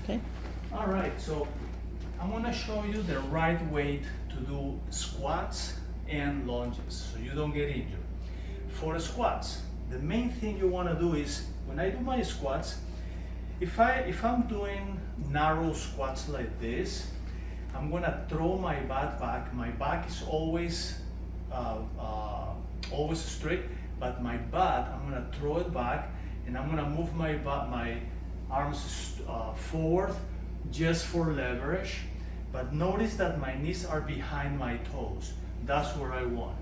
Okay. All right, so I'm gonna show you the right way to do squats and lunges so you don't get injured. For squats, the main thing you wanna do is, when I do my squats, if I'm doing narrow squats like this, I'm gonna throw my butt back. My back is always straight, but my butt, I'm gonna throw it back, and I'm gonna move my arms forward just for leverage. But notice that my knees are behind my toes. That's where I want.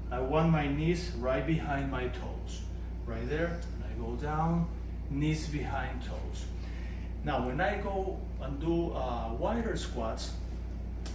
I want my knees right behind my toes. Right there, and I go down, knees behind toes. Now when I go and do wider squats,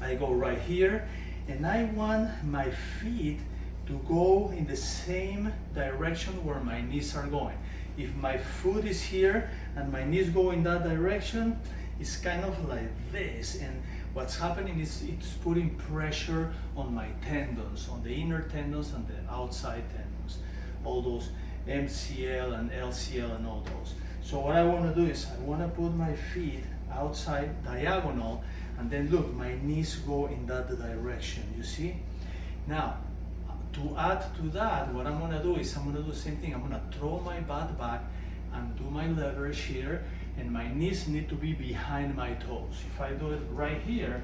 I go right here, and I want my feet to go in the same direction where my knees are going. If my foot is here and my knees go in that direction, it's kind of like this, and what's happening is it's putting pressure on my tendons, on the inner tendons and the outside tendons, all those MCL and LCL and all those. So what I want to do is I want to put my feet outside diagonal, and then look, my knees go in that direction, you see? Now, to add to that, what I'm going to do is I'm going to do the same thing. I'm going to throw my butt back and do my leverage here, and my knees need to be behind my toes. If I do it right here,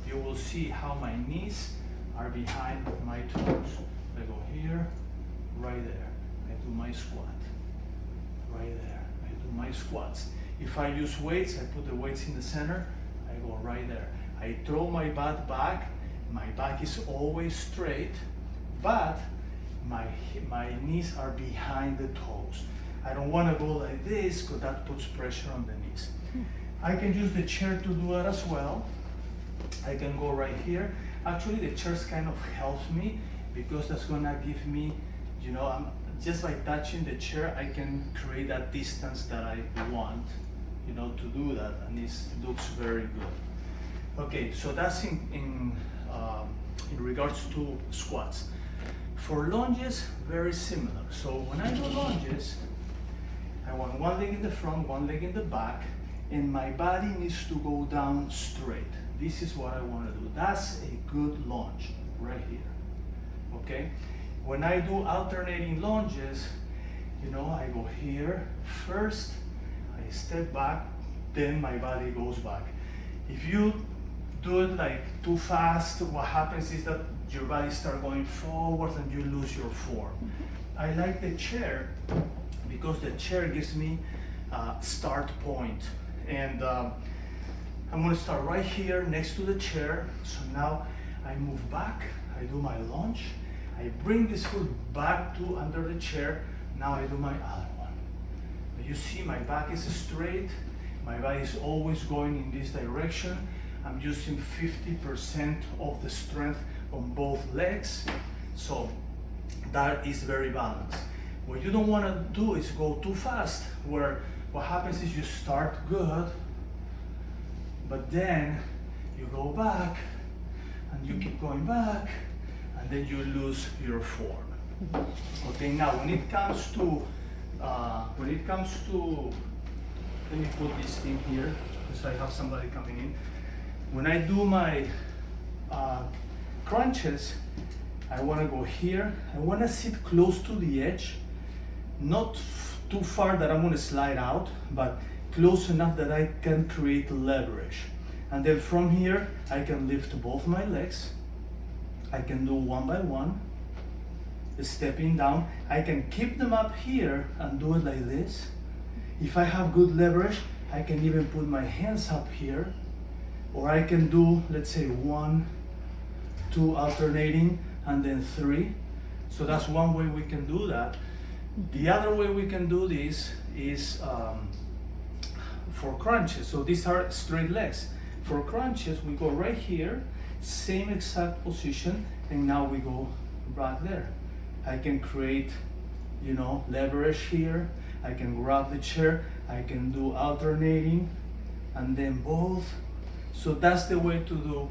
you will see how my knees are behind my toes. I go here, right there. I do my squat. Right there. I do my squats. If I use weights, I put the weights in the center. I go right there. I throw my butt back. My back is always straight, but my knees are behind the toes. I don't want to go like this because that puts pressure on the knees. I can use the chair to do it as well. I can go right here. Actually, the chair kind of helps me because that's going to give me, you know, just by touching the chair, I can create that distance that I want, you know, to do that, and it looks very good. Okay, so that's in regards to squats. For lunges, very similar. So when I do lunges, I want one leg in the front, one leg in the back, and my body needs to go down straight. This is what I want to do. That's a good lunge right here, okay? When I do alternating lunges, you know, I go here first, I step back, then my body goes back. If you do it like too fast, what happens is that your body starts going forward and you lose your form. I like the chair because the chair gives me a start point. And I'm going to start right here next to the chair. So now I move back, I do my lunge, I bring this foot back to under the chair. Now I do my other one. You see my back is straight, my body is always going in this direction. I'm using 50% of the strength on both legs, so that is very balanced. What you don't want to do is go too fast, where what happens is you start good, but then you go back and you keep going back, and then you lose your form. Okay, now when it comes to let me put this thing here because I have somebody coming in. When I do my crunches, I want to go here. I want to sit close to the edge, not too far that I'm going to slide out, but close enough that I can create leverage. And then from here, I can lift both my legs. I can do one by one, stepping down. I can keep them up here and do it like this. If I have good leverage, I can even put my hands up here, or I can do, let's say, 1, 2 alternating, and then 3. So that's one way we can do that. The other way we can do this is for crunches. So these are straight legs. For crunches, we go right here, same exact position, and now we go right there. I can create, you know, leverage here. I can grab the chair. I can do alternating, and then both. So that's the way to do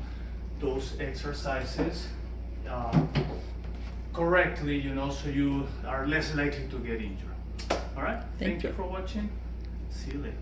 those exercises correctly, you know, so you are less likely to get injured. All right? Thank you for watching. See you later.